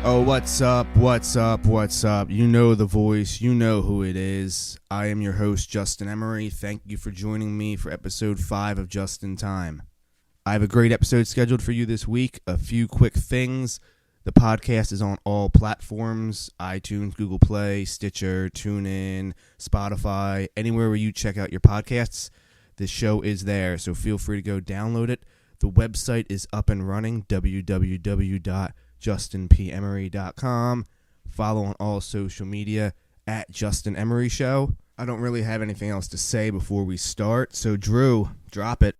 Oh, what's up, what's up, what's up? You know the voice, you know who it is. I am your host, Justin Emery. Thank you for joining me for episode 5 of Just in Time. I have a great episode scheduled for you this week. A few quick things. The podcast is on all platforms: iTunes, Google Play, Stitcher, TuneIn, Spotify, anywhere where you check out your podcasts. This show is there, so feel free to go download it. The website is up and running, www.justinpemery.com. Follow on all social media at Justin Emery Show. I don't really have anything else to say before we start, so Drew, drop it.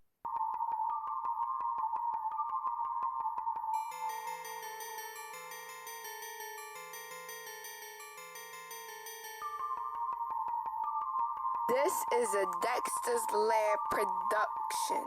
This is a Dexter's Lair production.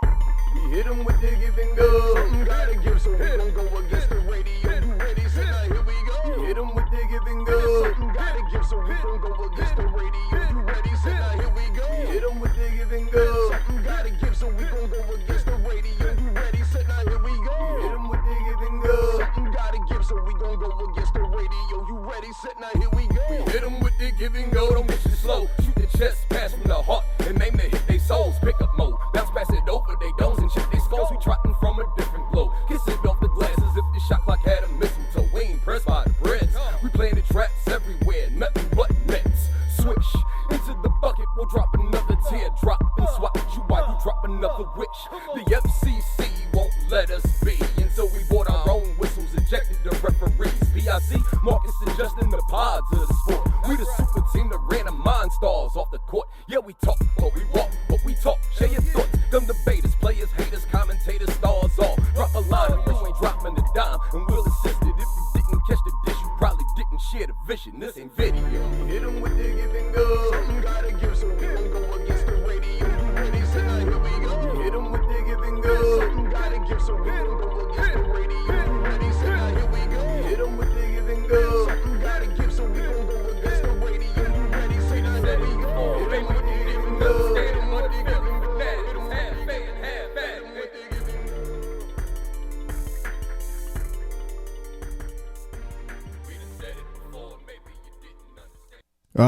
We hit 'em with the give and go. Something gotta give, so we gon' go against the radio. You ready? So now here we go. We hit 'em with the give and go. Something gotta give, so we gon' go against the radio. You ready? So now here we go. We hit 'em with the give and go. Something gotta give, so we gon' go against the radio. You ready? So now here we go. We hit 'em with the give and go. Something gotta give, so we gon' go against the radio. You ready? So now here we go. We hit 'em with the give and go. Don't miss it slow. Shoot the chest pass from the heart and aim to hit they souls. Pick up mode. Bounce pass it over they domes and check they skulls. We trotting from a different glow. Kiss it off the glasses if the shot clock had a mistletoe. We ain't pressed by the breads. We playing the traps everywhere, nothing but nets. Swish into the bucket, we'll drop another teardrop and swat you while you drop another wish. The FCC won't let us be, and so we bought our own whistles, ejected the referees. PIC, Marcus and Justin, the pods of the sport. We the super team that ran the Monstars off the court. Yeah, we talk, but we walk, but we talk. Share your thoughts, them debaters, players, haters, commentators, stars all. Drop a line if you ain't dropping the dime, and we'll assist it. If you didn't catch the dish, you probably didn't share the vision. This ain't video. Hit 'em with the give and go. Something gotta give, so we gon' go against the radio. You ready? So now here we go. Hit 'em with the give and go. Something gotta give, so we gon' go against the radio. You ready? So now here we go. Hit 'em with the give and go. Something gotta give, so we gon' go against the radio. You ready? So now here we go. Hit 'em with the give and go. Hit 'em with the give and go.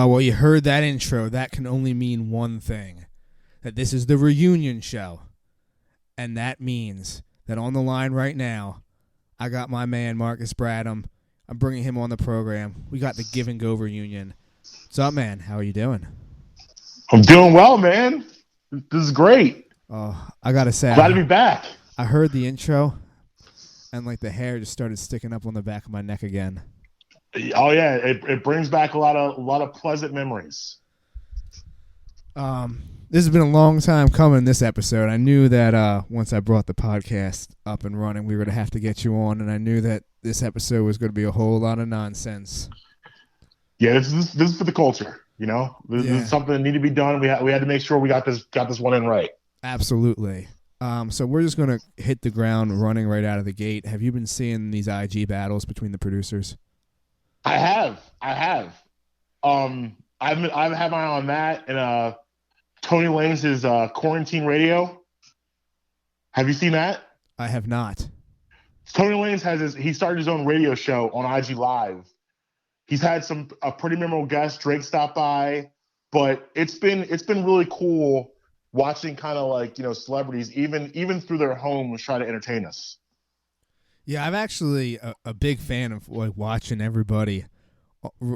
Well, you heard that intro. That can only mean one thing: that this is the reunion show. And that means that on the line right now, I got my man, Marcus Bradham. I'm bringing him on the program. We got the Give and Go reunion. What's up, man? How are you doing? I'm doing well, man. This is great. Oh, I got to say, Glad to be back. I heard the intro, and like the hair just started sticking up on the back of my neck again. Oh yeah, it brings back a lot of pleasant memories. This has been a long time coming, this episode. I knew that once I brought the podcast up and running, we were going to have to get you on, and I knew that this episode was going to be a whole lot of nonsense. Yeah, this is for the culture, you know? This is something that needed to be done. We had to make sure we got this one in right. Absolutely. So we're just going to hit the ground running right out of the gate. Have you been seeing these IG battles between the producers? I have. I've had my eye on that, and Tony Lane's his quarantine radio. Have you seen that? I have not. Tony Lane's he started his own radio show on IG Live. He's had a pretty memorable guest. Drake stopped by, but it's been really cool watching kind of like, you know, celebrities even through their homes try to entertain us. Yeah, I'm actually a big fan of like watching everybody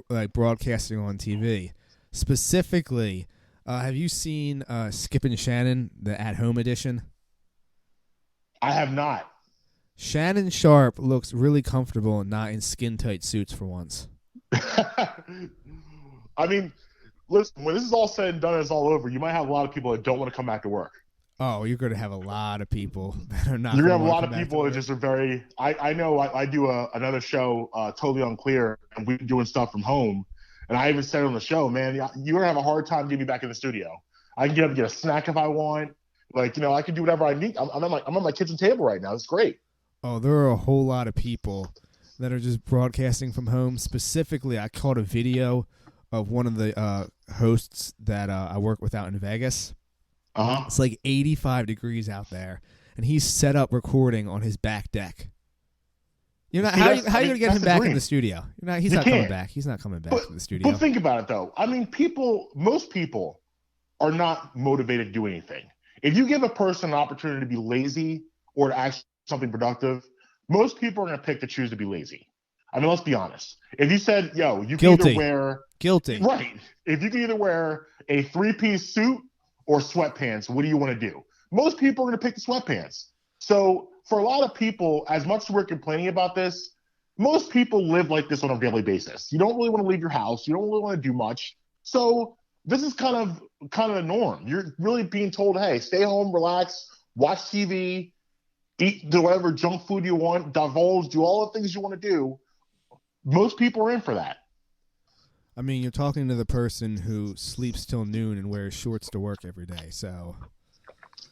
like broadcasting on TV. Specifically, have you seen Skip and Shannon, the at-home edition? I have not. Shannon Sharp looks really comfortable and not in skin-tight suits for once. I mean, listen, when this is all said and done and it's all over, you might have a lot of people that don't want to come back to work. Oh, you're going to have a lot of people that are not. You're going to have a lot of people that just are very. I know I do another show, Totally Unclear, and we're doing stuff from home. And I even said on the show, man, you're going to have a hard time getting me back in the studio. I can get up and get a snack if I want. Like, you know, I can do whatever I need. I'm on my kitchen table right now. It's great. Oh, there are a whole lot of people that are just broadcasting from home. Specifically, I caught a video of one of the hosts that I work with out in Vegas. Uh-huh. It's like 85 degrees out there, and he's set up recording on his back deck. You're not. See, How are that's- you I going mean, to get that's him the back in dream. the studio? He's You not coming can't. back. He's not coming back to the studio. But think about it though. I mean, most people are not motivated to do anything. If you give a person an opportunity to be lazy or to actually do something productive, most people are going to pick to choose to be lazy. I mean, let's be honest. If you said, yo, you can Guilty. either wear Guilty. right, if you can either wear a 3-piece suit or sweatpants, what do you want to do? Most people are going to pick the sweatpants. So for a lot of people, as much as we're complaining about this, most people live like this on a daily basis. You don't really want to leave your house. You don't really want to do much. So this is kind of the norm. You're really being told, hey, stay home, relax, watch TV, do whatever junk food you want, divulge, do all the things you want to do. Most people are in for that. I mean, you're talking to the person who sleeps till noon and wears shorts to work every day. So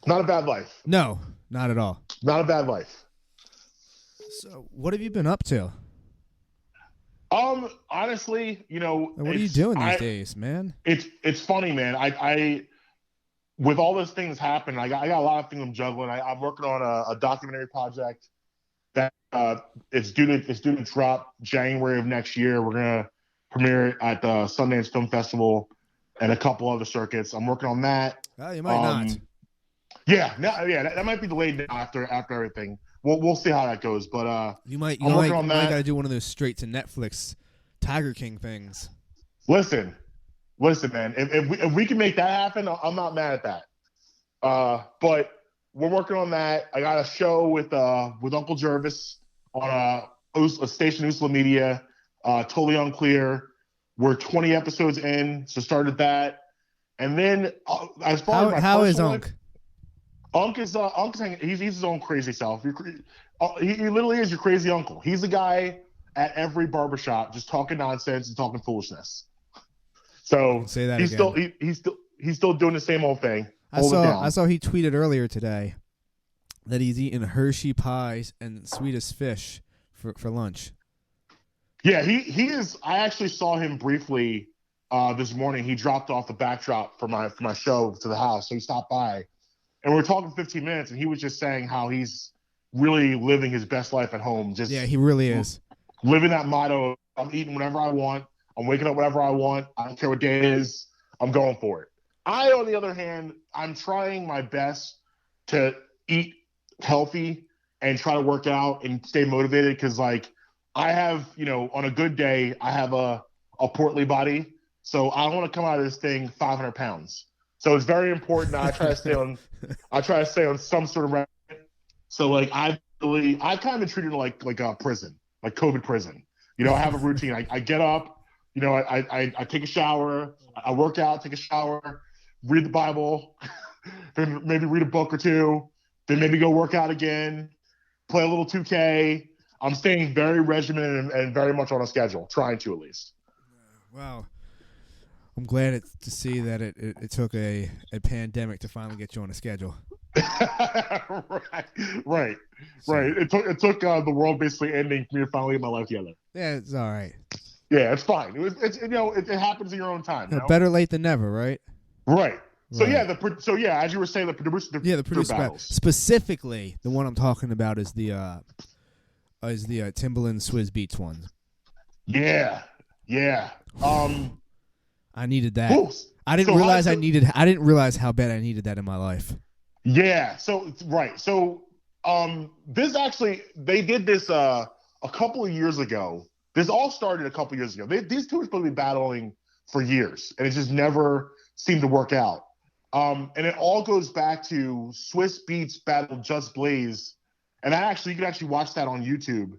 Not a bad life. no, not at all. Not a bad life. So what have you been up to? Honestly, you know, What are you doing these days, man? It's funny, man. I with all those things happening, I got a lot of things I'm juggling. I'm working on a documentary project that it's due to drop January of next year. We're gonna premiere it at the Sundance Film Festival and a couple other circuits. I'm working on that. Oh, you might not. Yeah, that might be delayed after everything. We'll see how that goes. But You might I'm working on that. got to do one of those straight to Netflix Tiger King things. Listen, man. If we can make that happen, I'm not mad at that. But we're working on that. I got a show with Uncle Jervis on a station, Usla Media. Totally Unclear. We're 20 episodes in, so started that. And then as far as my how is personal Unc? Unc's he's his own crazy self. He literally is your crazy uncle. He's the guy at every barbershop just talking nonsense and talking foolishness. So Say that he's again. he's still doing the same old thing. I saw he tweeted earlier today that he's eating Hershey pies and sweetest fish for lunch. Yeah, he is. I actually saw him briefly this morning. He dropped off the backdrop for my show to the house, so he stopped by, and we were talking 15 minutes, and he was just saying how he's really living his best life at home. Just Yeah, he really is. living that motto: I'm eating whatever I want. I'm waking up whenever I want. I don't care what day it is. I'm going for it. I, on the other hand, I'm trying my best to eat healthy and try to work out and stay motivated because, like, I have, on a good day, I have a portly body. So I want to come out of this thing 500 pounds. So it's very important that I try to stay on some sort of regimen. So like I kind of treat it like a prison, like COVID prison. I have a routine. I get up, I take a shower, I work out, take a shower, read the Bible, then maybe read a book or two, then maybe go work out again, play a little 2K. I'm staying very regimented and very much on a schedule, trying to at least. Wow. I'm glad to see that it took a pandemic to finally get you on a schedule. Right. It took the world basically ending for me to finally get my life together. Yeah, it's all right. Yeah, it's fine. It happens in your own time. Better late than never, right? Right. So Right. yeah, as you were saying, the producer producer battles. Specifically, the one I'm talking about is the Timbaland Swizz Beats one. Yeah. I needed that. Ooh, I didn't realize how bad I needed that in my life. Yeah. So right. So this actually they did this a couple of years ago. This all started a couple of years ago. These two were supposed to be battling for years, and it just never seemed to work out. And it all goes back to Swizz Beatz battled Just Blaze, and you can actually watch that on YouTube.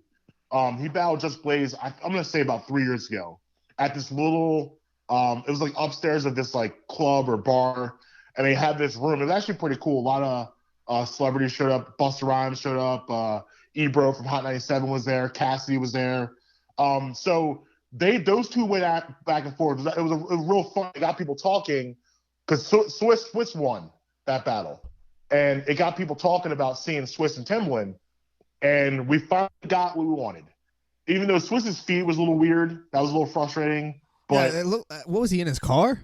He battled Just Blaze. I'm gonna say about 3 years ago at this little. It was like upstairs of this like club or bar, and they had this room. It was actually pretty cool. A lot of celebrities showed up. Busta Rhymes showed up. Ebro from Hot 97 was there. Cassidy was there. So those two went back and forth. It was real fun. It got people talking because Swizz won that battle, and it got people talking about seeing Swizz and Timbaland, and we finally got what we wanted. Even though Swizz's feed was a little weird, that was a little frustrating. But what was he in his car?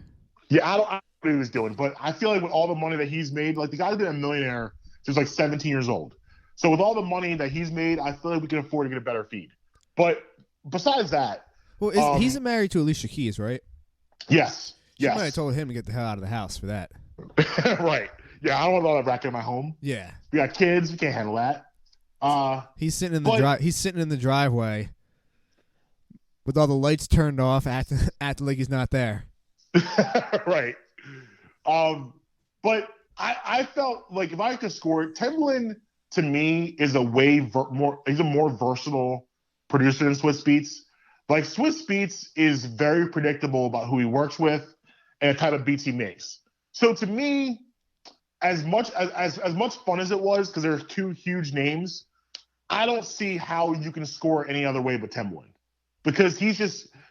Yeah, I don't know what he was doing, but I feel like with all the money that he's made, like the guy's been a millionaire since like 17 years old. So with all the money that he's made, I feel like we can afford to get a better feed. But besides that, Well, he's married to Alicia Keys, right? yes, She might have yes, told him to get the hell out of the house for that. right. Yeah, I don't want all that racket in my home. Yeah. We got kids. We can't handle that. He's sitting in the He's sitting in the driveway with all the lights turned off, acting like he's not there. right. But I felt like if I could score, Timbaland to me is a he's a more versatile producer than Swiss Beats. Like Swiss Beats is very predictable about who he works with and the type of beats he makes. So to me, as much fun as it was, because there's two huge names, I don't see how you can score any other way but Timbaland. Because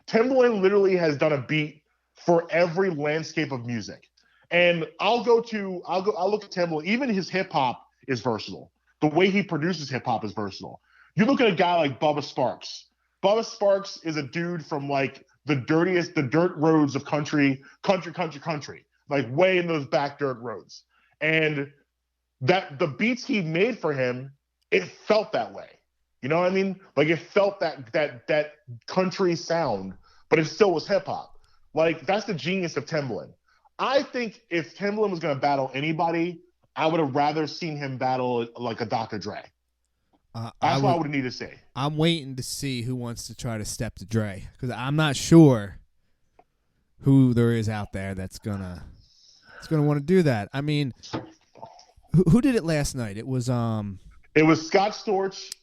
Timbaland literally has done a beat for every landscape of music. And I'll look at Timbaland, even his hip hop is versatile. The way he produces hip hop is versatile. You look at a guy like Bubba Sparks. Bubba Sparks is a dude from like the dirt roads of country, like way in those back dirt roads. And that the beats he made for him, it felt that way. You know what I mean? Like it felt that country sound, but it still was hip hop. Like that's the genius of Timbaland. I think if Timbaland was going to battle anybody, I would have rather seen him battle like a Dr. Dre. That's what I would need to say. I'm waiting to see who wants to try to step to Dre because I'm not sure who there is out there that's gonna want to do that. I mean, who did it last night? It was Scott Storch.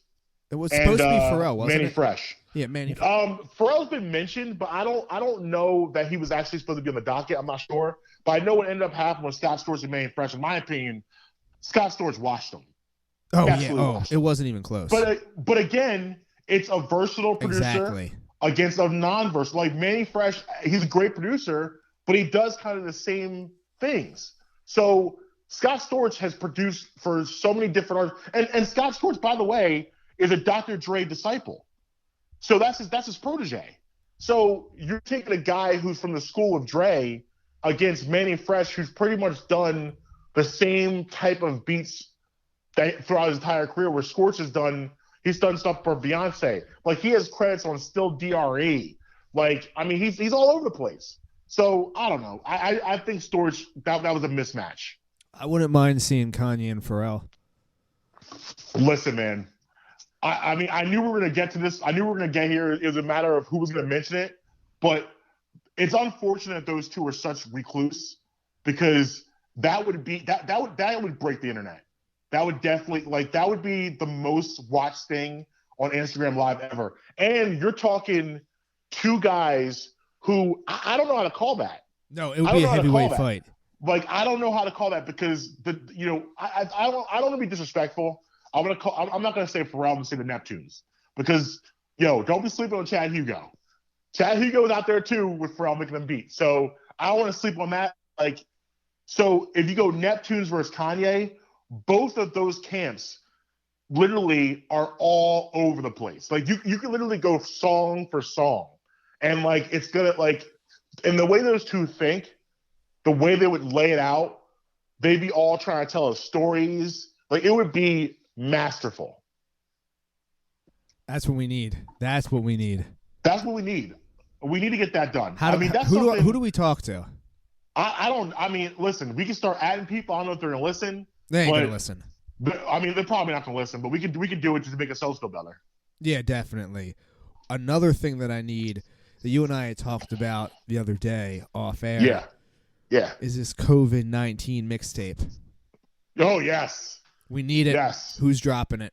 It was supposed to be Pharrell, wasn't Manny it? Fresh. Yeah, Manny. Pharrell's been mentioned, but I don't know that he was actually supposed to be on the docket. I'm not sure, but I know what ended up happening with Scott Storch and Manny Fresh. In my opinion, Scott Storch washed them. Oh yeah. Oh, it wasn't even close. But again, it's a versatile producer against a non-versatile. Like Manny Fresh, he's a great producer, but he does kind of the same things. So Scott Storch has produced for so many different artists, and Scott Storch, by the way, is a Dr. Dre disciple. So that's his protege. So you're taking a guy who's from the school of Dre against Manny Fresh, who's pretty much done the same type of beats throughout his entire career, where Scorch he's done stuff for Beyonce. Like he has credits on Still DRE. Like, I mean, he's all over the place. So I don't know. I think Storch, that was a mismatch. I wouldn't mind seeing Kanye and Pharrell. Listen, man. I mean, I knew we were going to get to this. I knew we were going to get here. It was a matter of who was going to mention it. But it's unfortunate those two are such recluse, because that would break the internet. That would definitely, that would be the most watched thing on Instagram Live ever. And you're talking two guys who I don't know how to call that. No, it would be a heavyweight fight. Like, I don't know how to call that, because I don't want to be disrespectful. I'm not gonna say Pharrell, I'm gonna say the Neptunes, because don't be sleeping on Chad Hugo. Chad Hugo is out there too with Pharrell making them beat. So I don't want to sleep on that. Like, so if you go Neptunes versus Kanye, both of those camps literally are all over the place. Like you can literally go song for song, and it's gonna and the way those two think, the way they would lay it out, they'd be all trying to tell us stories. Like it would be masterful. That's what we need. That's what we need. That's what we need. We need to get that done. Who do we talk to? I mean, listen, we can start adding people. I don't know if they're going to listen. They ain't going to listen. I mean, they're probably not going to listen, but we can do it just to make ourselves feel better. Yeah, definitely. Another thing that I need that you and I had talked about the other day off air. Yeah. Is this COVID-19 mixtape. Oh, yes. We need it. Yes. Who's dropping it?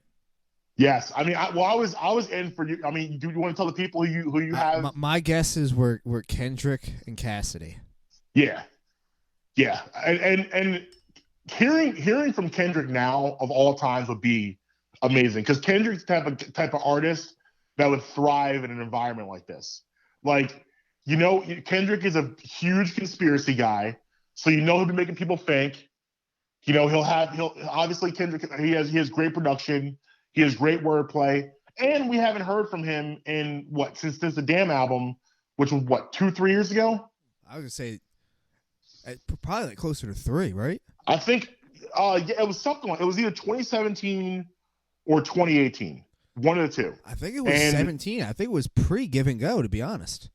Yes. I mean, I was in for you. I mean, do you want to tell the people who you have? My guesses were Kendrick and Cassidy. Yeah. And hearing from Kendrick now of all times would be amazing, because Kendrick's the type of artist that would thrive in an environment like this. Kendrick is a huge conspiracy guy, so he'll be making people think. He'll obviously Kendrick. He has great production. He has great wordplay, and we haven't heard from him in since the Damn album, which was 2-3 years ago. I was gonna say probably closer to 3, right? I think it was something like, it was either 2017 or 2018. One of the two. I think it was And- 17. I think it was pre-Give and Go, to be honest.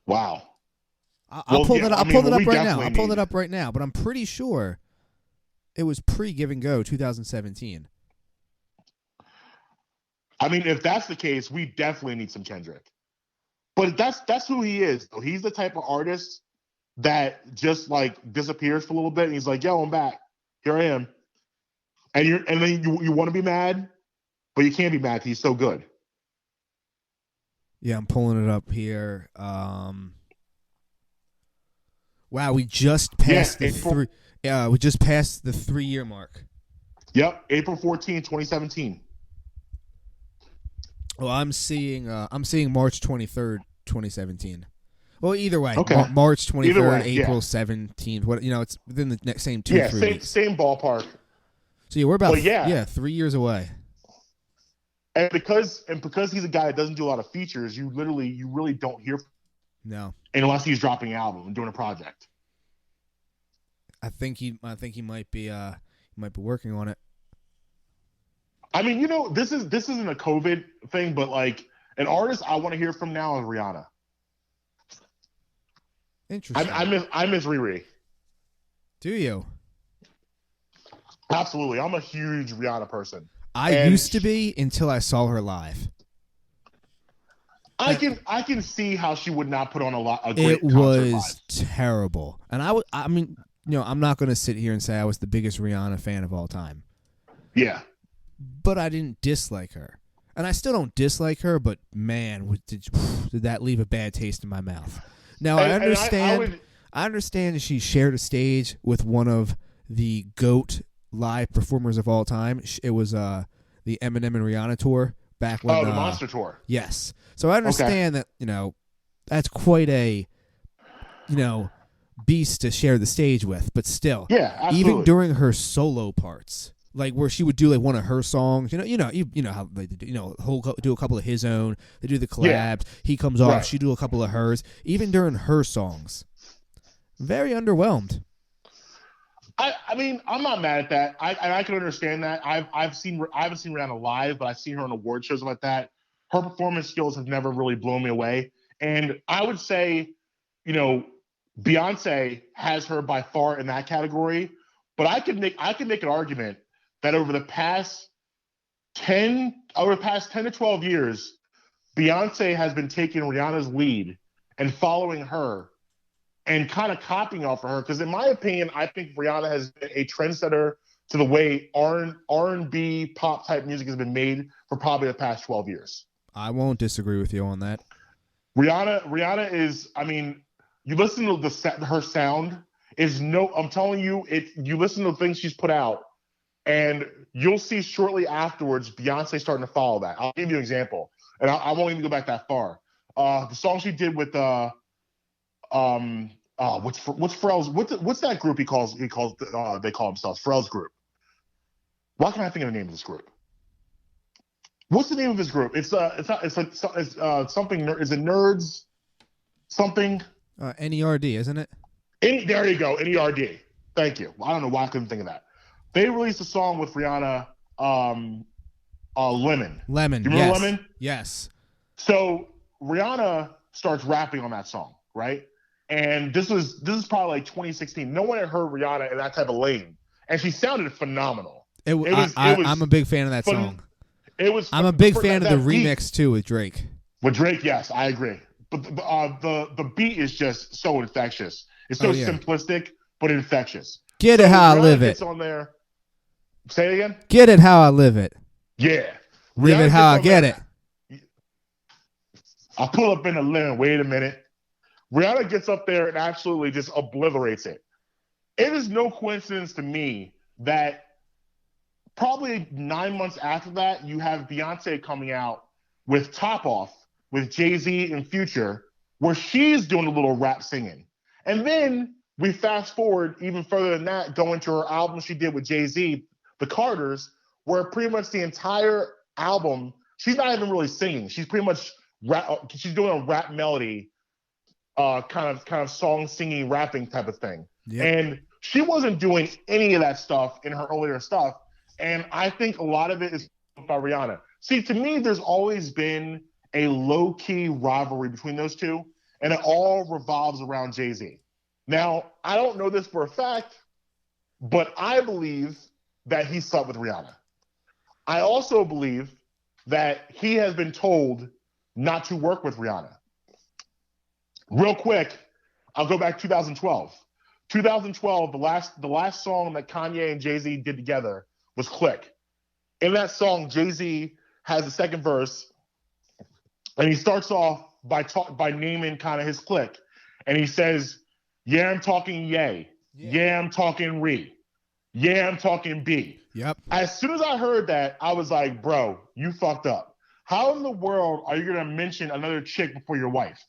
Wow. I'll Well, pull yeah, that up. I I'll mean, pull it we up right now. definitely I'll pull need- it up right now. But I'm pretty sure it was pre-Give and Go, 2017. I mean, if that's the case, we definitely need some Kendrick. But that's who he is. Though. He's the type of artist that just like disappears for a little bit, and he's like, "Yo, I'm back. Here I am." And then you want to be mad, but you can't be mad. 'Cause he's so good. Yeah, I'm pulling it up here. Wow, we just passed the April- three. We just passed the 3-year mark. Yep, April 14, 2017. Well, I'm seeing March 23rd, 2017. Well, either way, Okay. March 23rd, Either way, April 17th. What it's within the next same 2-3 Yeah, weeks. same ballpark. So yeah, we're about Well, yeah. 3 years away. And because he's a guy that doesn't do a lot of features, you really don't hear from No, him unless he's dropping an album and doing a project. I think he might be working on it. I mean, this isn't a COVID thing, but like an artist I want to hear from now is Rihanna. Interesting. I miss Riri. Do you? Absolutely, I'm a huge Rihanna person. I And used to be until I saw her live. I can see how she would not put on a great It concert was live. terrible, and I mean, I'm not going to sit here and say I was the biggest Rihanna fan of all time, Yeah. but I didn't dislike her, and I still don't dislike her. But man, did that leave a bad taste in my mouth? Now I And understand. I understand she shared a stage with one of the GOAT live performers of all time. It was the Eminem and Rihanna tour back when the Monster Tour. Yes. So I understand that, that's quite a, beast to share the stage with, but still. Yeah, absolutely. Even during her solo parts, like where she would do like one of her songs, you know how they do, do a couple of his own, they do the collabs, Yeah. he comes off, Right. she do a couple of hers, even during her songs. Very underwhelmed. I mean, I'm not mad at that. I can understand that. I haven't seen Rihanna live, but I've seen her on award shows like that. Her performance skills have never really blown me away. And I would say, Beyonce has her by far in that category. But I could make an argument that over the past 10 to 12 years, Beyonce has been taking Rihanna's lead and following her and kind of copying off of her. Because in my opinion, I think Rihanna has been a trendsetter to the way R&B pop type music has been made for probably the past 12 years. I won't disagree with you on that. Rihanna is, I mean, you listen to her sound is I'm telling you, you listen to the things she's put out and you'll see shortly afterwards, Beyonce starting to follow that. I'll give you an example. And I won't even go back that far. The song she did with, what's Pharrell's, what's that group they call themselves? Pharrell's group. Why can't I think of the name of this group? What's the name of his group? It's something. Is it Nerds? Something. NERD, isn't it? There you go. NERD. Thank you. I don't know why I couldn't think of that. They released a song with Rihanna, Lemon. Lemon. You remember yes. Lemon? Yes. So Rihanna starts rapping on that song, right? And this is probably like 2016. No one had heard Rihanna in that type of lane, and she sounded phenomenal. I'm a big fan of that song. I'm a big fan of the remix too with Drake. With Drake, yes, I agree. But the beat is just so infectious. It's so simplistic but infectious. Get it how I live it. On there. Say it again. Get it how I live it. Yeah. Live it how I get it. I'll pull up in a limb. Wait a minute. Rihanna gets up there and absolutely just obliterates it. It is no coincidence to me that probably 9 months after that, you have Beyonce coming out with Top Off with Jay-Z and Future, where she's doing a little rap singing. And then we fast forward even further than that, going to her album she did with Jay-Z, The Carters, where pretty much the entire album, she's not even really singing. She's pretty much she's doing a rap melody, kind of song singing, rapping type of thing. Yep. And she wasn't doing any of that stuff in her earlier stuff. And I think a lot of it is by Rihanna. See, to me, there's always been a low-key rivalry between those two, and it all revolves around Jay-Z. Now, I don't know this for a fact, but I believe that he slept with Rihanna. I also believe that he has been told not to work with Rihanna. Real quick, I'll go back to 2012. 2012, the last song that Kanye and Jay-Z did together was Click. In that song, Jay-Z has the second verse, and he starts off by naming kind of his clique. And he says, yeah, I'm talking Ye. Yeah, I'm talking Re. Yeah, I'm talking B. Yep. As soon as I heard that, I was like, bro, you fucked up. How in the world are you going to mention another chick before your wife?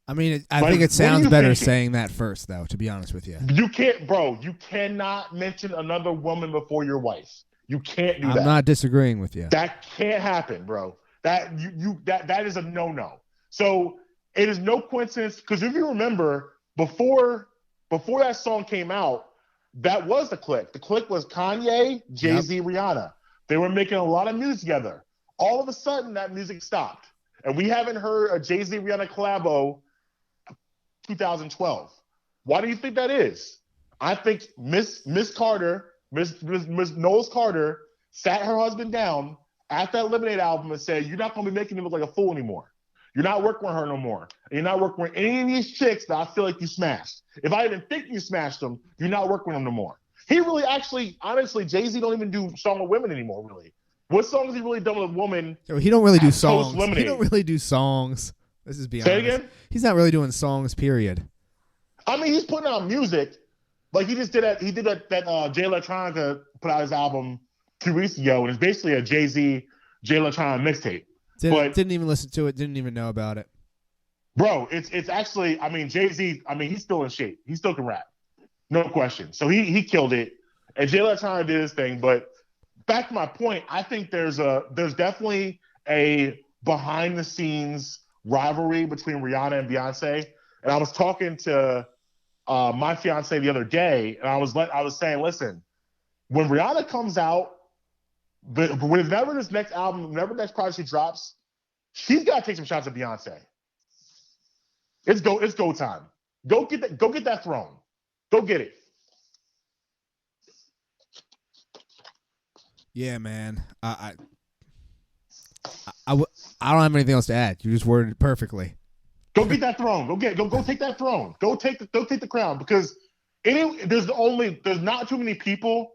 I mean, I think it sounds better saying that first, though, to be honest with you. You can't, bro, you cannot mention another woman before your wife. You can't do that. I'm not disagreeing with you. That can't happen, bro. That is a no-no. So it is no coincidence, because if you remember, before that song came out, that was the clique. The clique was Kanye, Jay-Z, Rihanna. They were making a lot of music together. All of a sudden, that music stopped. And we haven't heard a Jay-Z, Rihanna collabo 2012. Why do you think that is? I think Miss Knowles Carter sat her husband down at that Lemonade album and said, you're not going to be making me look like a fool anymore. You're not working with her no more. And you're not working with any of these chicks that I feel like you smashed. If I even think you smashed them, you're not working with them no more. He really honestly, Jay-Z don't even do Song with Women anymore, really. What song has he really done with a woman? He don't really do songs. He don't really do songs. This is beyond. Say again? He's not really doing songs, period. I mean, he's putting out music. Like he just did that. He did that Jay Electronica put out his album 2 weeks ago, and it's basically a Jay-Z, Jay Electronica mixtape. Didn't even listen to it. Didn't even know about it. Bro, it's actually. I mean, Jay-Z. I mean, he's still in shape. He still can rap, no question. So he killed it, and Jay Electronica did his thing. But back to my point, I think there's definitely a behind the scenes rivalry between Rihanna and Beyonce. And I was talking to my fiance the other day, and I was saying, listen, when Rihanna comes out, but whenever this next album, whenever the next project she drops, she's got to take some shots at Beyonce. It's go time. Go get that throne. Go get it. Yeah, man. I don't have anything else to add. You just worded it perfectly. Go get that throne. Go take that throne. Go take the crown, because there's not too many people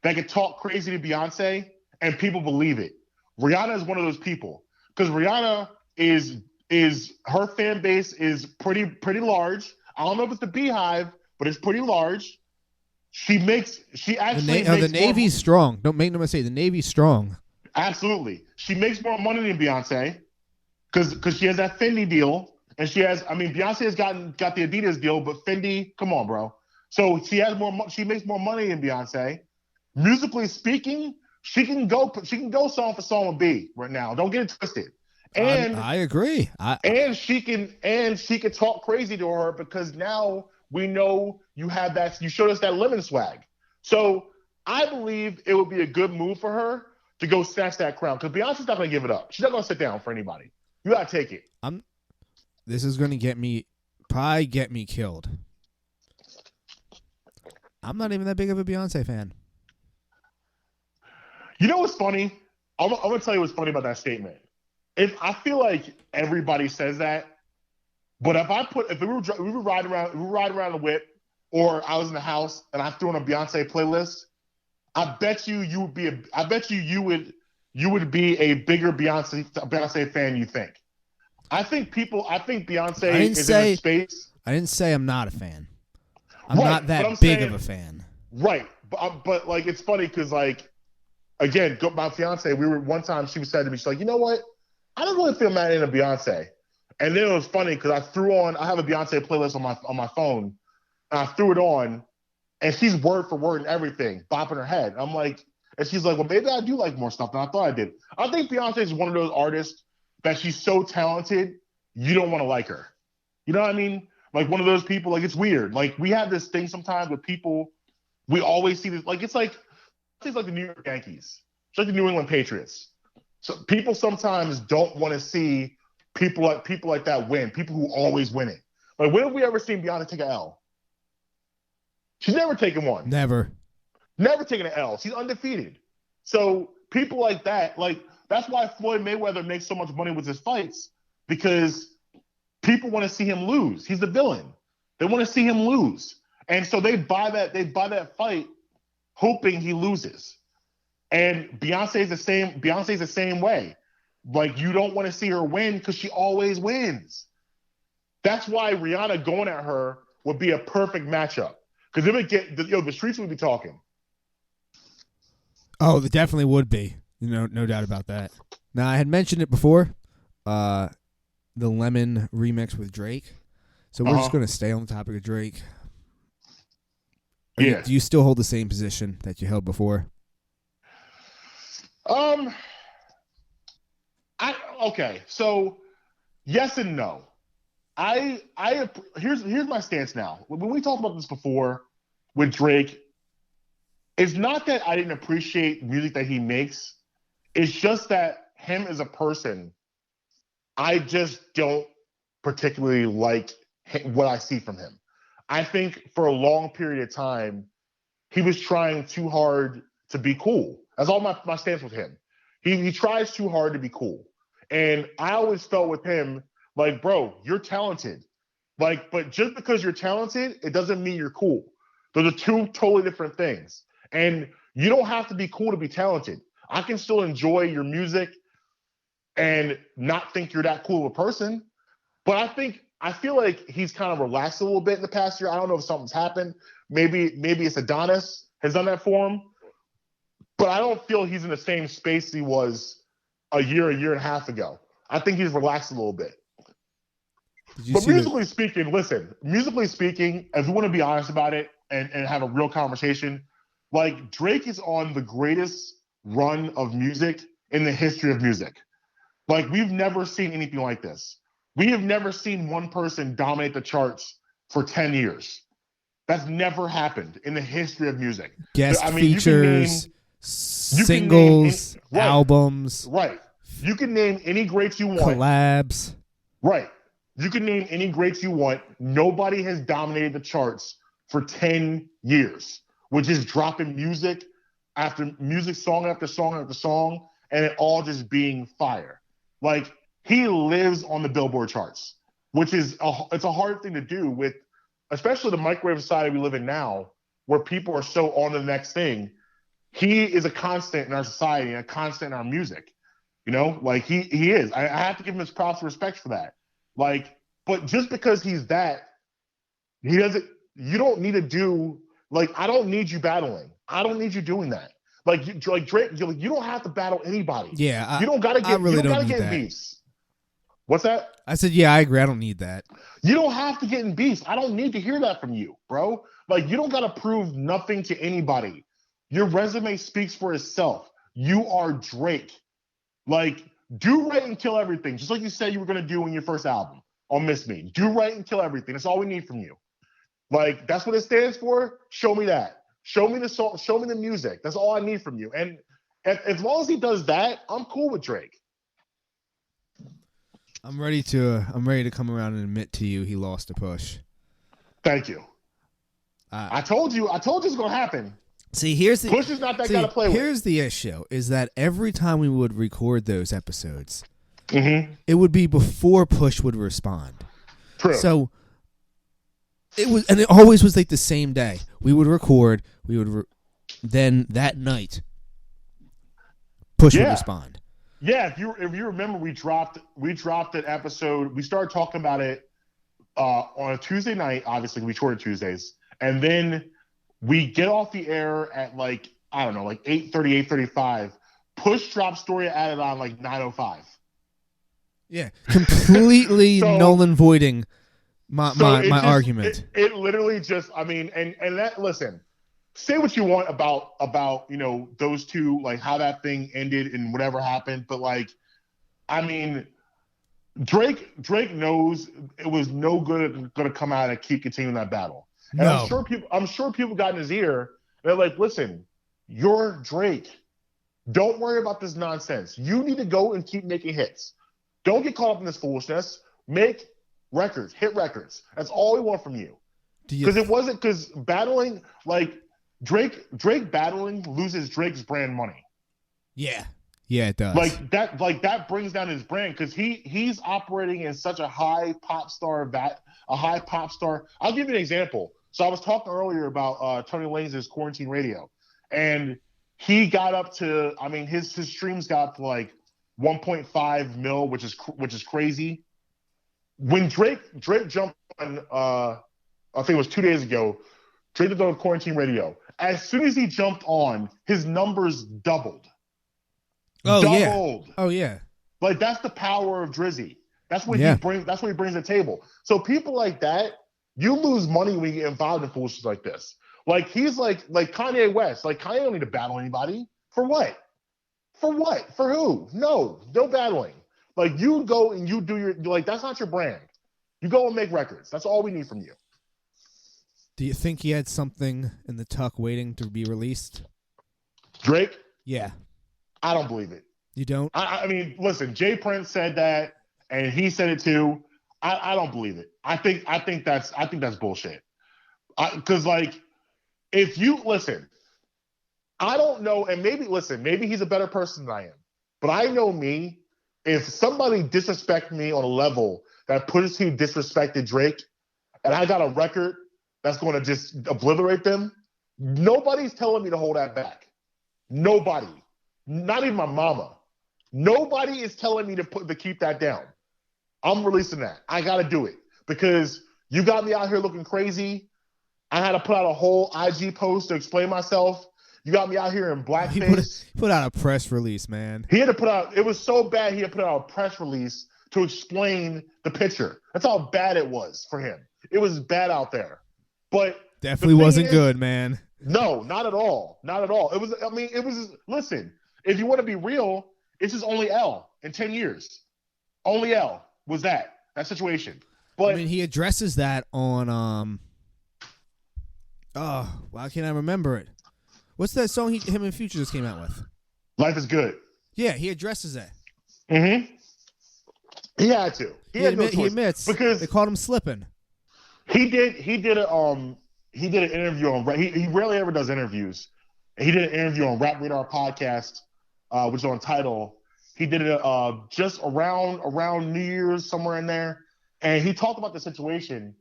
that can talk crazy to Beyonce and people believe it. Rihanna is one of those people, because Rihanna is her fan base is pretty large. I don't know if it's the Beehive, but it's pretty large. The Navy's strong. Don't make no mistake. The Navy's strong. Absolutely. She makes more money than Beyonce because she has that Fendi deal. And Beyonce has got the Adidas deal, but Fendi, come on, bro. So she makes more money than Beyonce. Musically speaking, she can go song for song with B right now. Don't get it twisted. And I agree. And she can talk crazy to her, because now we know you showed us that lemon swag. So I believe it would be a good move for her to go snatch that crown, because Beyonce's not going to give it up. She's not going to sit down for anybody. You got to take it. This is going to probably get me killed. I'm not even that big of a Beyonce fan. You know what's funny? I'm going to tell you what's funny about that statement. I feel like everybody says that, but if we were riding around the whip, or I was in the house and I threw on a Beyonce playlist, I bet you would be a bigger Beyonce fan you think. I think Beyonce is in a space. I didn't say I'm not a fan. I'm not that big of a fan. Right. But like, it's funny because, like, again, my fiance, one time she said to me, she's like, you know what? I don't really feel mad into Beyonce. And then it was funny because I have a Beyonce playlist on my phone, and I threw it on, and she's word for word and everything, bopping her head. I'm like, and she's like, well, maybe I do like more stuff than I thought I did. I think Beyonce is one of those artists that she's so talented, you don't want to like her. You know what I mean? Like, one of those people, like, it's weird. Like, we have this thing sometimes with people, we always see this, like, it's like the New York Yankees. It's like the New England Patriots. So people sometimes don't want to see people like that win. People who always win it. Like, when have we ever seen Beyonce take an L? She's never taken one. Never. Never taken an L. She's undefeated. So people like that, like, that's why Floyd Mayweather makes so much money with his fights, because people want to see him lose. He's the villain. They want to see him lose. And so they buy that fight hoping he loses. And Beyonce's the same way. Like, you don't want to see her win because she always wins. That's why Rihanna going at her would be a perfect matchup. Because it would get the streets would be talking. Oh, there definitely would be. No doubt about that. Now, I had mentioned it before, the Lemon remix with Drake. So we're just going to stay on the topic of Drake. Do you still hold the same position that you held before? Okay. So yes and no. Here's my stance now. When we talked about this before with Drake, it's not that I didn't appreciate music that he makes. It's just that him as a person, I just don't particularly like what I see from him. I think for a long period of time, he was trying too hard to be cool. That's all my stance with him. He tries too hard to be cool. And I always felt with him, like, bro, you're talented. Like, but just because you're talented, it doesn't mean you're cool. Those are two totally different things. And you don't have to be cool to be talented. I can still enjoy your music and not think you're that cool of a person. But I feel like he's kind of relaxed a little bit in the past year. I don't know if something's happened. Maybe it's Adonis has done that for him. But I don't feel he's in the same space he was a year and a half ago. I think he's relaxed a little bit. But musically speaking, if we want to be honest about it and have a real conversation, like, Drake is on the greatest run of music in the history of music. Like, we've never seen anything like this. We have never seen one person dominate the charts for 10 years. That's never happened in the history of music. Guest features, singles, albums. Right. You can name any greats you want. Collabs. Right. You can name any greats you want. Nobody has dominated the charts for 10 years, which is dropping music after music, song after song after song, and it all just being fire. Like, he lives on the Billboard charts, which is it's a hard thing to do with, especially the microwave society we live in now, where people are so on to the next thing. He is a constant in our society and a constant in our music. You know, like, he is. I have to give him his props and respect for that. Like, but just because he's that, you don't need to do, like, I don't need you battling. I don't need you doing that. Like Drake, you don't have to battle anybody. Yeah. You don't got to get, really you don't got to need get in that. beefs. What's that? I said, yeah, I agree. I don't need that. You don't have to get in beefs. I don't need to hear that from you, bro. Like, you don't got to prove nothing to anybody. Your resume speaks for itself. You are Drake. Like, do right and kill everything. Just like you said you were going to do in your first album on Miss Me. Do right and kill everything. That's all we need from you. Like, that's what it stands for. Show me that. Show me the song. Show me the music. That's all I need from you. And as long as he does that, I'm cool with Drake. I'm ready to come around and admit to you he lost a push. Thank you. I told you it's going to happen. See, here's the Push is not that guy to play with. Here's the issue: is that every time we would record those episodes, it would be before Push would respond. True. So it always was like the same day. We would record. Then that night, Push would respond. Yeah, if you remember, we dropped an episode. We started talking about it on a Tuesday night. Obviously, we recorded Tuesdays, and then we get off the air at, like, I don't know, like 8:30, 8:35. Push dropped Story added on like 9:05. Yeah, completely null and voiding my argument. It literally just, I mean, and that, listen, say what you want about those two, like, how that thing ended and whatever happened, but, like, I mean, Drake knows it was no good going to come out and keep continuing that battle. And I'm sure people got in his ear. They're like, listen, you're Drake. Don't worry about this nonsense. You need to go and keep making hits. Don't get caught up in this foolishness. Make records, hit records. That's all we want from you. Because it wasn't because battling, like Drake battling loses Drake's brand money. Yeah, it does. Like that brings down his brand because he's operating in such a high pop star. I'll give you an example. So I was talking earlier about Tony Lanez's Quarantine Radio, and he got up to, I mean, his streams got up to like 1.5 mil, which is crazy. When Drake jumped on, I think it was 2 days ago, Drake did on Quarantine Radio. As soon as he jumped on, his numbers doubled. Oh yeah. Like that's the power of Drizzy. That's what he brings to the table. So people like that, you lose money when you get involved in foolishness like this. Like he's like Kanye West. Like Kanye don't need to battle anybody. For what? For what? For who? No battling. Like you go and you do your, like that's not your brand. You go and make records. That's all we need from you. Do you think he had something in the tuck waiting to be released? Drake? Yeah. I don't believe it. You don't? I mean, listen, Jay Prince said that, and he said it too. I don't believe it. I think that's bullshit. Because like, if you listen, I don't know, and maybe he's a better person than I am. But I know me. If somebody disrespect me on a level that Pusha T disrespected Drake, and I got a record that's going to just obliterate them, nobody's telling me to hold that back. Nobody. Not even my mama. Nobody is telling me to keep that down. I'm releasing that. I got to do it because you got me out here looking crazy. I had to put out a whole IG post to explain myself. You got me out here in blackface. He put out a press release, man. He had to put out, it was so bad he had to put out a press release to explain the picture. That's how bad it was for him. It was bad out there. But definitely wasn't good, man. No, not at all. Not at all. It was, listen, if you want to be real, it's just only L in 10 years. Only L was that situation. But I mean, he addresses that on why can't I remember it? What's that song him and Future just came out with? Life is Good. Yeah, he addresses that. Mm-hmm. He had to. He admits because they called him slipping. He did an interview on. He rarely ever does interviews. He did an interview on Rap Radar podcast, which is on Tidal. He did it just around New Year's, somewhere in there, and he talked about the situation,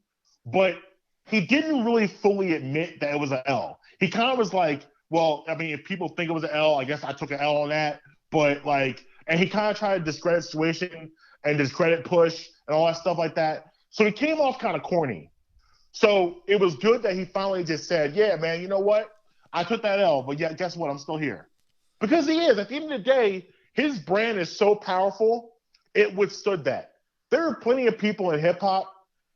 but he didn't really fully admit that it was an L. He kind of was like, well, I mean, if people think it was an L, I guess I took an L on that, but like, and he kind of tried to discredit the situation and discredit Push and all that stuff like that. So he came off kind of corny. So it was good that he finally just said, yeah, man, you know what? I took that L, but yeah, guess what? I'm still here. Because he is. At the end of the day, his brand is so powerful, it withstood that. There are plenty of people in hip-hop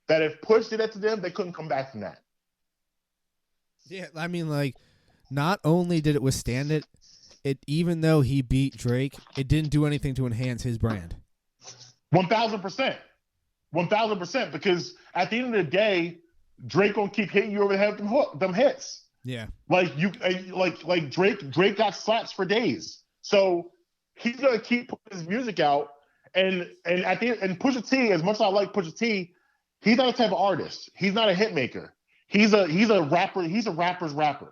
that if Push did that to them, they couldn't come back from that. Yeah, I mean, like, not only did it withstand it, even though he beat Drake, it didn't do anything to enhance his brand. 1,000%. 1,000%. Because at the end of the day, Drake gonna keep hitting you over the head with them hits. Yeah. Like Drake got slaps for days. So he's gonna keep putting his music out. And at the end, and Pusha T, as much as I like Pusha T, he's not a type of artist. He's not a hit maker. He's a rapper. He's a rapper's rapper.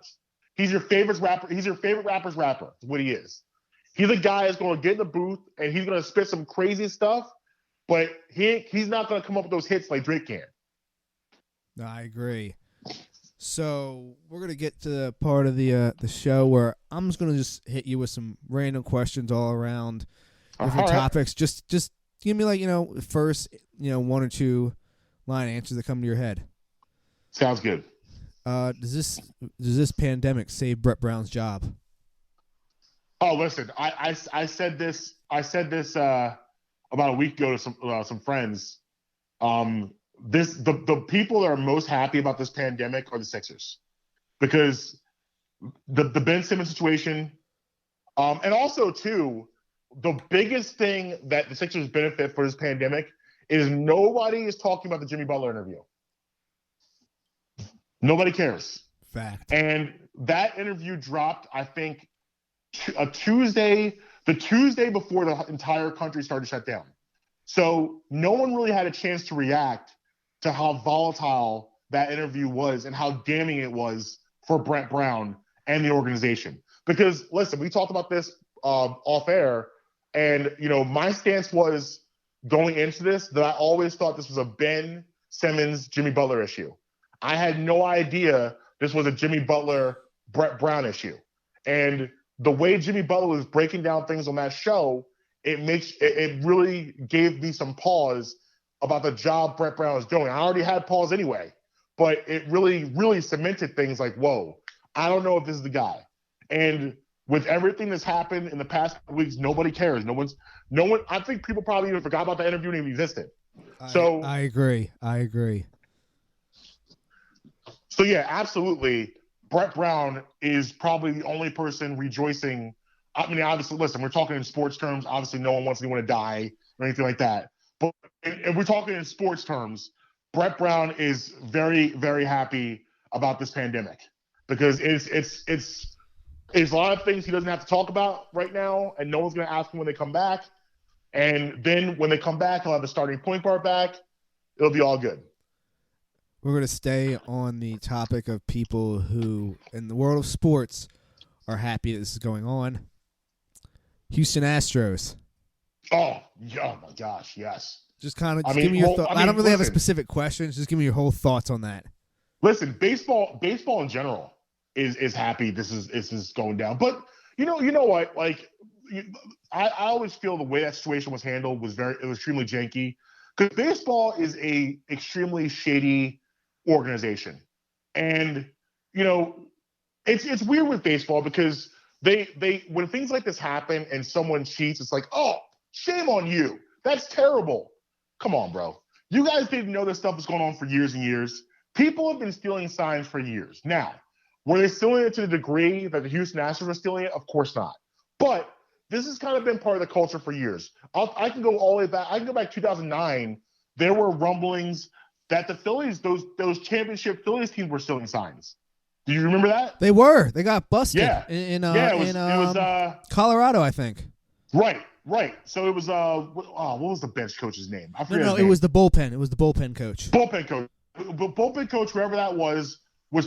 He's your favorite rapper. He's your favorite rapper's rapper. Is what he is. He's a guy that's going to get in the booth and he's going to spit some crazy stuff, but he's not going to come up with those hits like Drake can. No, I agree. So we're going to get to the part of the show where I'm just going to just hit you with some random questions all around different topics. Just give me first, one or two line answers that come to your head. Sounds good. Does this pandemic save Brett Brown's job? Oh, listen, I said this about a week ago to some friends. The people that are most happy about this pandemic are the Sixers, because the Ben Simmons situation, and also too, the biggest thing that the Sixers benefit for this pandemic is nobody is talking about the Jimmy Butler interview. Nobody cares. Fact. And that interview dropped, I think, a Tuesday, the Tuesday before the entire country started to shut down. So no one really had a chance to react to how volatile that interview was and how damning it was for Brett Brown and the organization. Because listen, we talked about this off air, and my stance was going into this that I always thought this was a Ben Simmons, Jimmy Butler issue. I had no idea this was a Jimmy Butler, Brett Brown issue. And the way Jimmy Butler was breaking down things on that show, it really gave me some pause about the job Brett Brown is doing. I already had pause anyway, but it really, really cemented things like, whoa, I don't know if this is the guy. And with everything that's happened in the past weeks, nobody cares. No one. I think people probably even forgot about the interview and even existed. So I agree. So yeah, absolutely. Brett Brown is probably the only person rejoicing. I mean, obviously, listen, we're talking in sports terms. Obviously, no one wants anyone to die or anything like that. But if we're talking in sports terms, Brett Brown is very, very happy about this pandemic because it's a lot of things he doesn't have to talk about right now, and no one's going to ask him when they come back. And then when they come back, he'll have the starting point guard back. It'll be all good. We're going to stay on the topic of people who, in the world of sports, are happy that this is going on. Houston Astros. Oh my gosh, yes. Just kind of give me your thoughts. I don't really have a specific question. Just give me your whole thoughts on that. Listen, baseball in general is happy this is going down. But you know what? Like, I always feel the way that situation was handled was extremely janky, because baseball is a extremely shady organization, and it's weird with baseball because they when things like this happen and someone cheats, it's like, oh, shame on you. That's terrible. Come on, bro. You guys didn't know this stuff was going on for years and years. People have been stealing signs for years. Now, were they stealing it to the degree that the Houston Astros were stealing it? Of course not. But this has kind of been part of the culture for years. I can go all the way back. I can go back 2009. There were rumblings that the Phillies, those championship Phillies teams, were stealing signs. Do you remember that? They were. They got busted. Yeah. It was Colorado, I think. Right. So it was what was the bench coach's name? I forget. No, it was the bullpen. It was the bullpen coach. Bullpen coach, whoever that was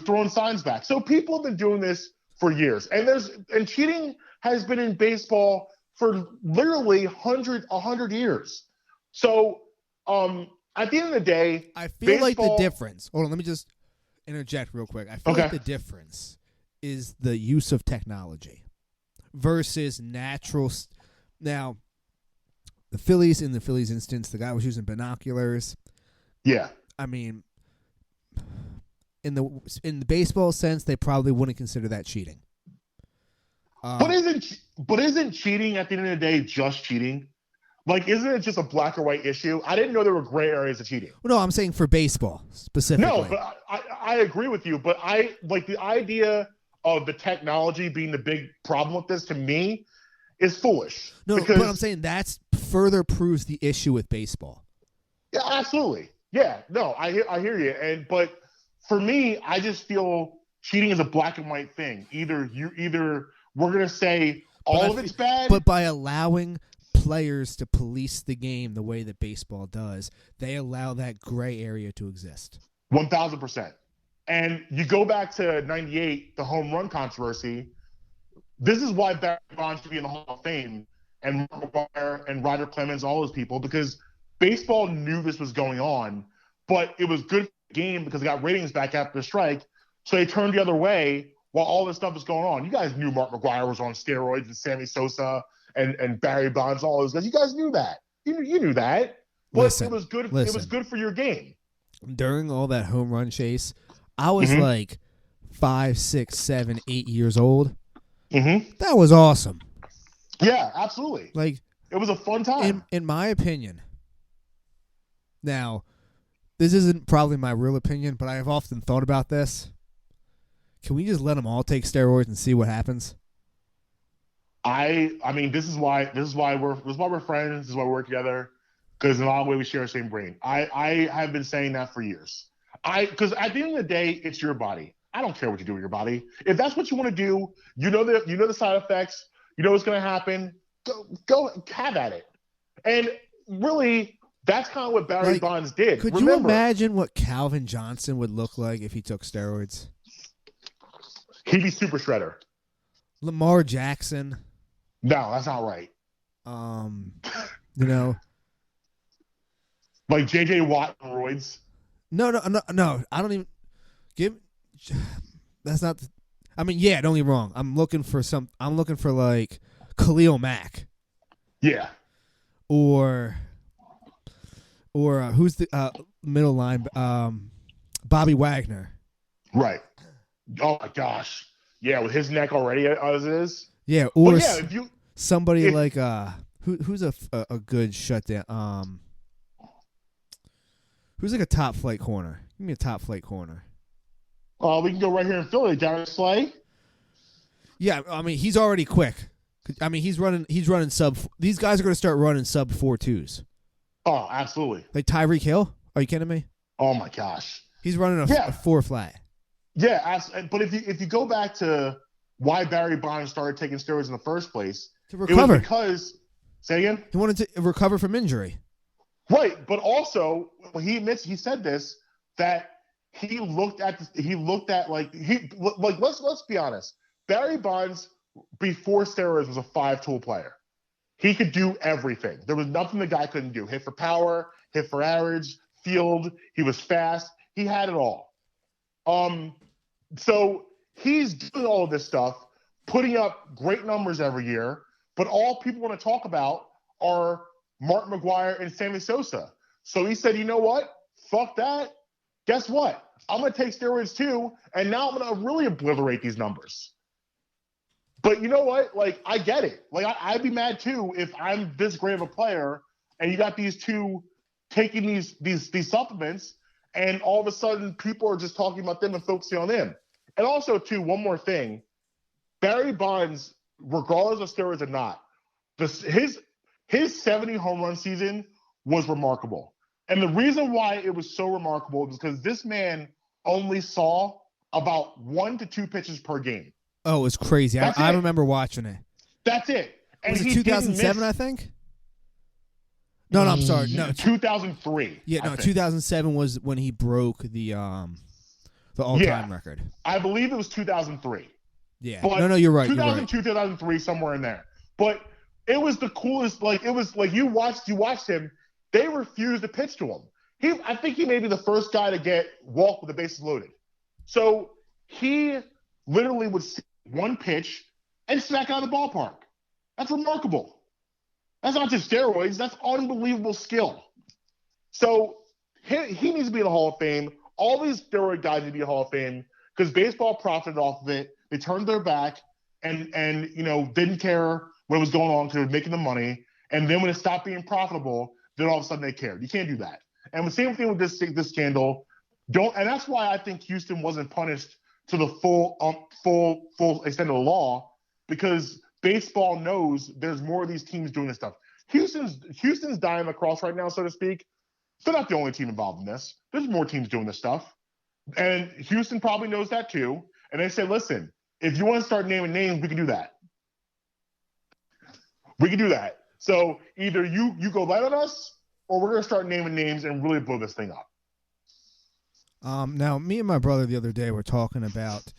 throwing signs back. So people have been doing this for years, and cheating has been in baseball for literally 100 years. So at the end of the day, I feel like the difference. Hold on, let me just interject real quick. I feel like the difference is the use of technology versus natural. Now, in the Phillies instance, the guy was using binoculars. Yeah. I mean, in the baseball sense, they probably wouldn't consider that cheating. But isn't cheating at the end of the day just cheating? Like, isn't it just a black or white issue? I didn't know there were gray areas of cheating. Well, no, I'm saying for baseball specifically. No, but I agree with you. But I like the idea of the technology being the big problem with this, to me, is foolish. No, but I'm saying that's further proves the issue with baseball. Yeah, absolutely. Yeah, no, I hear you. But for me, I just feel cheating is a black and white thing. Either we're gonna say all of it's bad, but by allowing players to police the game the way that baseball does, they allow that gray area to exist. 1,000%. And you go back to '98, the home run controversy. This is why Barry Bonds should be in the Hall of Fame, and Mark McGwire and Roger Clemens, all those people, because baseball knew this was going on, but it was good for the game because it got ratings back after the strike. So they turned the other way while all this stuff was going on. You guys knew Mark McGwire was on steroids and Sammy Sosa and Barry Bonds, all those guys. You guys knew that. You knew that. But it was good. It was good for your game. During all that home run chase, I was like 5, 6, 7, 8 years old. Mm-hmm. That was awesome. Yeah, absolutely. Like, it was a fun time. In my opinion. Now, this isn't probably my real opinion, but I have often thought about this. Can we just let them all take steroids and see what happens? I mean, this is why we're friends. This is why we work together, because in a lot of ways we share the same brain. I have been saying that for years. Because at the end of the day, it's your body. I don't care what you do with your body. If that's what you want to do, you know the side effects. You know what's going to happen? Go have at it. And really, that's kind of what Barry Bonds did. Could you imagine what Calvin Johnson would look like if he took steroids? He'd be super shredder. Lamar Jackson. No, that's not right. You know, like J.J. Watt on roids. No. I don't even give. That's not. I mean, yeah. Don't get me wrong. I'm looking for like Khalil Mack. Yeah. Or who's the middle line? Bobby Wagner. Right. Oh my gosh. Yeah, with his neck already as it is. Yeah. Or yeah, somebody like who's a good shutdown? Who's like a top flight corner? Give me a top flight corner. We can go right here in Philly. Darius Slay. Yeah, I mean he's already quick. I mean he's running sub. These guys are going to start running sub 4.2s. Oh, absolutely. Like Tyreek Hill? Are you kidding me? Oh my gosh. He's running a 4 flat. Yeah, but if you go back to why Barry Bonds started taking steroids in the first place, to recover. It was because say again? He wanted to recover from injury. Right, but also he said this that let's be honest. Barry Bonds before steroids was a 5-tool player. He could do everything. There was nothing the guy couldn't do. Hit for power, hit for average, field. He was fast. He had it all. So he's doing all of this stuff, putting up great numbers every year, but all people want to talk about are Mark McGwire and Sammy Sosa. So he said, you know what? Fuck that. Guess what? I'm going to take steroids too, and now I'm going to really obliterate these numbers. But you know what? Like, I get it. Like, I'd be mad too if I'm this great of a player and you got these two taking these supplements and all of a sudden people are just talking about them and focusing on them. And also, too, one more thing. Barry Bonds, regardless of steroids or not, his 70 home run season was remarkable. And the reason why it was so remarkable is because this man only saw about 1 to 2 pitches per game. Oh, it was crazy. I remember watching it. That's it. And was it 2007, I think? No, I'm sorry. No, 2003. Yeah, no, 2007 was when he broke the all-time record. I believe it was 2003. Yeah. But no, you're right. 2002, you're right. 2003, somewhere in there. But it was the coolest. Like, it was like you watched him. They refused to pitch to him. I think he may be the first guy to get walked with the bases loaded. So he literally would see one pitch and smack out of the ballpark. That's remarkable. That's not just steroids. That's unbelievable skill. So he needs to be in the Hall of Fame. All these steroid guys need to be in the Hall of Fame because baseball profited off of it. They turned their back and didn't care what was going on because they were making the money. And then when it stopped being profitable, then all of a sudden they cared. You can't do that. And the same thing with this scandal. And that's why I think Houston wasn't punished to the full extent of the law, because baseball knows there's more of these teams doing this stuff. Houston's dying across right now, so to speak. They're not the only team involved in this. There's more teams doing this stuff. And Houston probably knows that too. And they say, listen, if you want to start naming names, we can do that. We can do that. So either you go light on us, or we're going to start naming names and really blow this thing up. Now, me and my brother the other day were talking about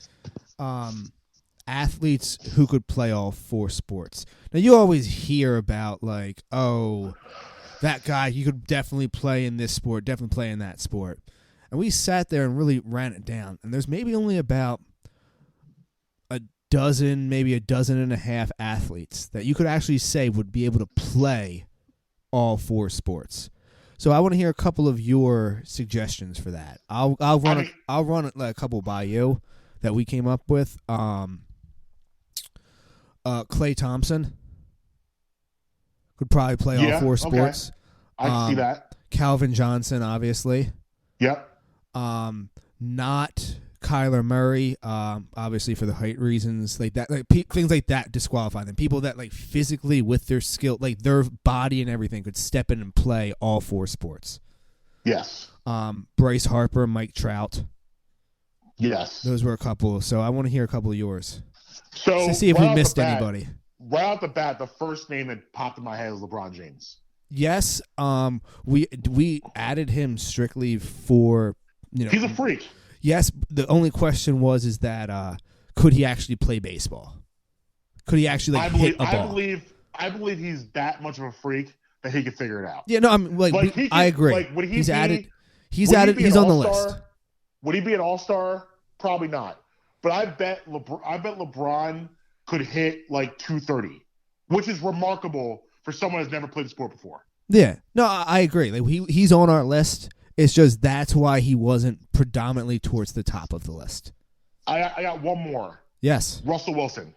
athletes who could play all 4 sports. Now, you always hear about, like, oh, that guy, you could definitely play in this sport, definitely play in that sport. And we sat there and really ran it down. And there's maybe only about a dozen, maybe a dozen and a half athletes that you could actually say would be able to play all 4 sports. So I want to hear a couple of your suggestions for that. I'll run a couple by you that we came up with. Klay Thompson could probably play all 4 sports. Okay. I can see that. Calvin Johnson, obviously. Yep. Not Kyler Murray, obviously for the height reasons, like that, like things like that disqualify them. People that like physically with their skill, like their body and everything, could step in and play all 4 sports. Yes. Bryce Harper, Mike Trout. Yes. Those were a couple. So I want to hear a couple of yours. So to see if we missed anybody. right off the bat, the first name that popped in my head was LeBron James. Yes, we added him strictly for He's a freak. Yes, the only question is that could he actually play baseball? Could he actually hit a ball? I believe he's that much of a freak that he could figure it out. Yeah, no, I'm I agree. Like, He's on the list. Would he be an all-star? Probably not. But I bet LeBron could hit like 230, which is remarkable for someone who's never played the sport before. Yeah, no, I agree. Like he's on our list. It's just that's why he wasn't predominantly towards the top of the list. I got one more. Yes, Russell Wilson.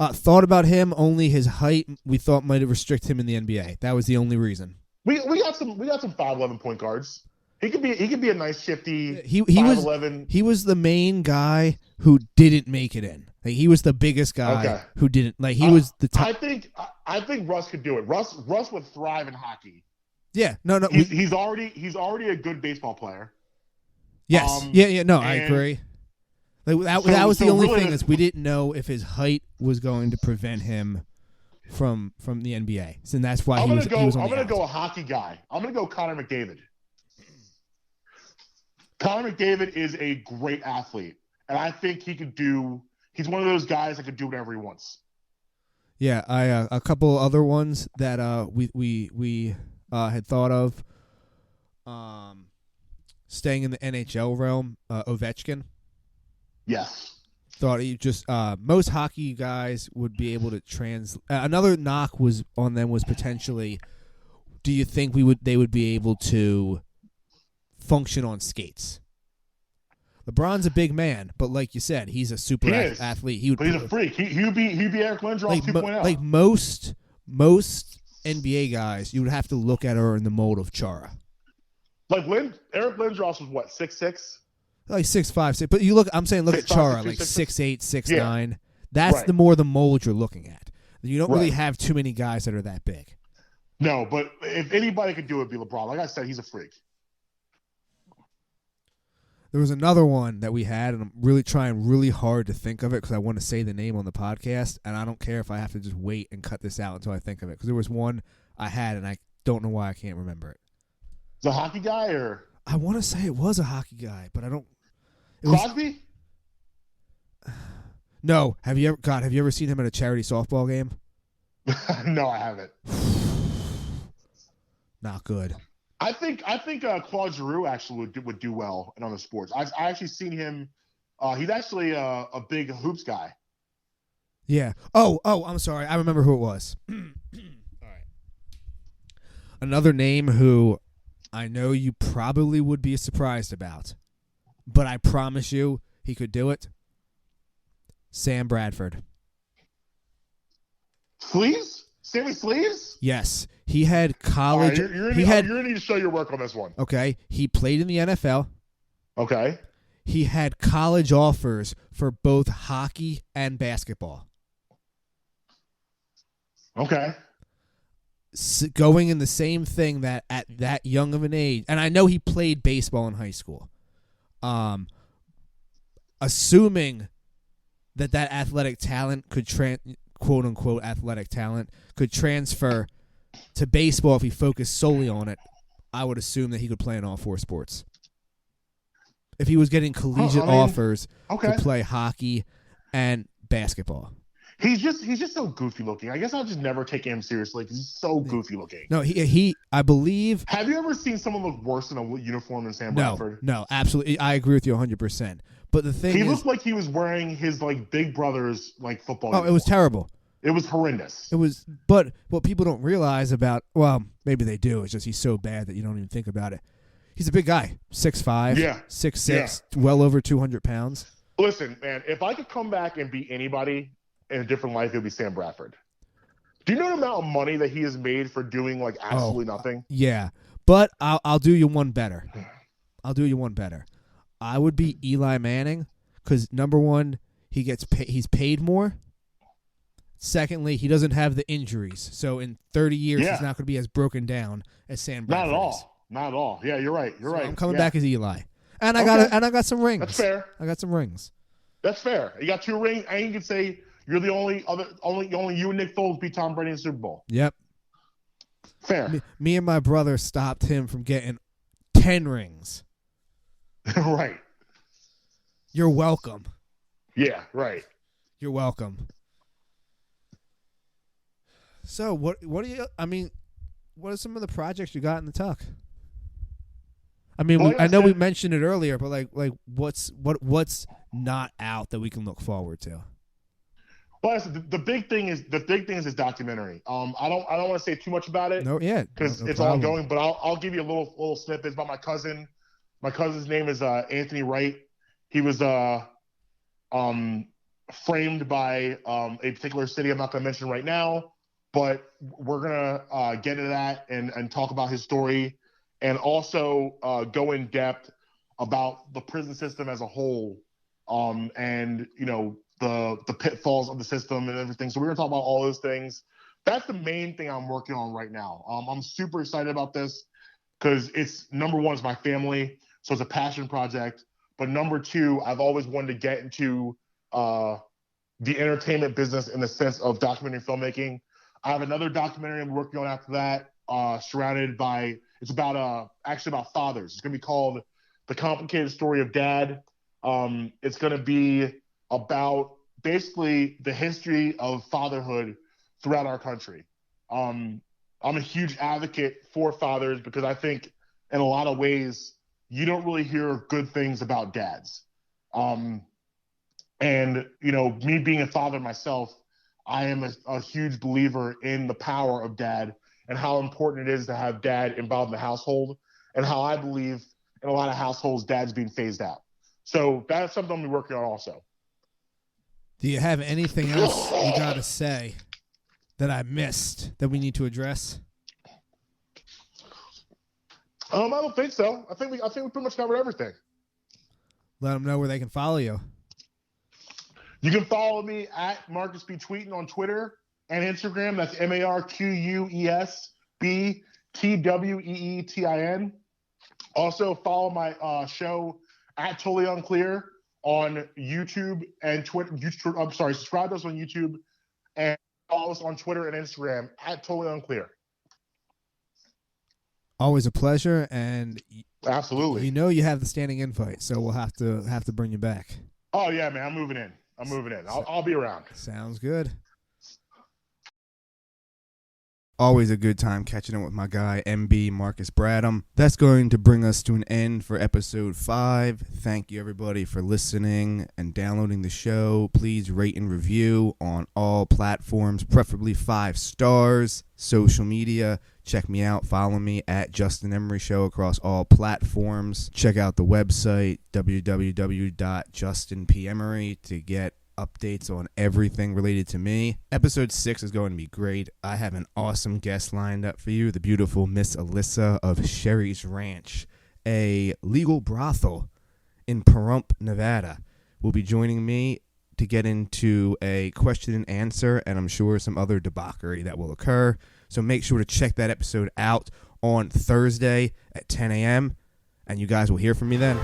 Thought about him. Only his height we thought might have restricted him in the NBA. That was the only reason. We got some 5'11" point guards. He could be a nice shifty. He 5'11". He was the main guy who didn't make it in. Like, he was the biggest guy who didn't. Like he was the top. I think Russ could do it. Russ would thrive in hockey. Yeah, no. He's already a good baseball player. Yes. Yeah. No, I agree. Like that was the only thing is we didn't know if his height was going to prevent him from the NBA. So that's why he was on I'm gonna go a hockey guy. I'm gonna go Connor McDavid. Connor McDavid is a great athlete, and I think he could do. He's one of those guys that could do whatever he wants. Yeah, a couple other ones that we had thought of. Staying in the NHL realm, Ovechkin. Yes. Thought he just most hockey guys would be able to another knock was on them was potentially, do you think they would be able to function on skates? LeBron's a big man, but like you said, he's a super athlete. But he's a freak. He'd be Eric Lindros 2.0. Like most NBA guys, you would have to look at her in the mold of Chara. Like Eric Lindros was what, 6'6"? Like 6'5", 6. But look at Chara, like 6'8", 6'9". That's the more the mold you're looking at. You don't really have too many guys that are that big. No, but if anybody could do it, it'd be LeBron. Like I said, he's a freak. There was another one that we had, and I'm really trying really hard to think of it because I want to say the name on the podcast, and I don't care if I have to just wait and cut this out until I think of it. Because there was one I had, and I don't know why I can't remember it. Is it a hockey guy or? I want to say it was a hockey guy, but I don't. Crosby? No. Have you ever seen him at a charity softball game? No, I haven't. Not good. I think Claude Giroux actually would do well in other sports. I actually seen him. He's actually a big hoops guy. Yeah. Oh, I'm sorry. I remember who it was. All right. Another name who I know you probably would be surprised about, but I promise you he could do it. Sam Bradford. Sleeves? Sammy Sleeves? Yes. He had college. Right, you're gonna need to show your work on this one. Okay. He played in the NFL. Okay. He had college offers for both hockey and basketball. Okay. Going in the same thing that at that young of an age, and I know he played baseball in high school. Assuming that athletic talent could quote unquote athletic talent could transfer to baseball if he focused solely on it, I would assume that he could play in all four sports. If he was getting collegiate offers to play hockey and basketball. He's just so goofy looking. I guess I'll just never take him seriously because he's so goofy looking. No, he I believe. Have you ever seen someone look worse in a uniform than Sam Bradford? No, absolutely. I agree with you 100%. But the thing he looked like he was wearing his like big brother's like football. Oh, uniform. It was terrible. It was horrendous. It was, but what people don't realize about, well, maybe they do. It's just he's so bad that you don't even think about it. He's a big guy, 6'5", 6'6", well over 200 pounds. Listen, man, if I could come back and be anybody in a different life, it would be Sam Bradford. Do you know the amount of money that he has made for doing like absolutely nothing? Yeah, but I'll do you one better. I would be Eli Manning because number one, he's paid more. Secondly, he doesn't have the injuries, so in 30 years he's not going to be as broken down as Sam Bradford. Not at all. Yeah, you're right. You're right. I'm coming back as Eli, and I got some rings. That's fair. I got some rings. That's fair. You got 2 rings, and you can say You're the only you and Nick Foles beat Tom Brady in the Super Bowl. Yep. Fair. Me and my brother stopped him from getting 10 rings. Right. You're welcome. Yeah, right. You're welcome. So what are some of the projects you got in the tuck? I mean, Well, I know we mentioned it earlier, but like what's not out that we can look forward to? Well, the big thing is this documentary. I don't want to say too much about it. No, yeah, because no it's problem. ongoing. But I'll give you a little snippets about my cousin. My cousin's name is Anthony Wright. He was framed by a particular city I'm not going to mention right now, but we're gonna get into that and talk about his story, and also go in depth about the prison system as a whole, and the pitfalls of the system and everything. So we're gonna talk about all those things. That's the main thing I'm working on right now. I'm super excited about this because it's, number one, it's my family, so it's a passion project. But number two, I've always wanted to get into the entertainment business in the sense of documentary filmmaking. I have another documentary I'm working on after that, surrounded by, it's about actually about fathers. It's gonna be called The Complicated Story of Dad. It's gonna be about basically the history of fatherhood throughout our country. I'm a huge advocate for fathers because I think in a lot of ways you don't really hear good things about dads. And me being a father myself, I am a huge believer in the power of dad and how important it is to have dad involved in the household, and how I believe in a lot of households dad's being phased out. So that's something I'm working on also. Do you have anything else you got to say that I missed that we need to address? I don't think so. I think we pretty much covered everything. Let them know where they can follow you. You can follow me at Marcus B. Tweetin on Twitter and Instagram. That's MarcusBTweetin. Also follow my show at Totally Unclear on YouTube and Twitter. Subscribe to us on YouTube and follow us on Twitter and Instagram at Totally Unclear. Always a pleasure, and absolutely, you have the standing invite, so we'll have to bring you back. Oh yeah, man, I'm moving in. I'll be around. Sounds good. Always a good time catching up with my guy, MB Marcus Bradham. That's going to bring us to an end for episode 5. Thank you, everybody, for listening and downloading the show. Please rate and review on all platforms, preferably 5 stars. Social media, check me out. Follow me at Justin Emery Show across all platforms. Check out the website, www.justinpemery, to get updates on everything related to me. Episode 6 is going to be great. I have an awesome guest lined up for you, the beautiful Miss Alyssa of Sherry's Ranch, a legal brothel in Pahrump, Nevada, will be joining me to get into a question and answer, and I'm sure some other debauchery that will occur. So make sure to check that episode out on Thursday at 10 a.m., and you guys will hear from me then.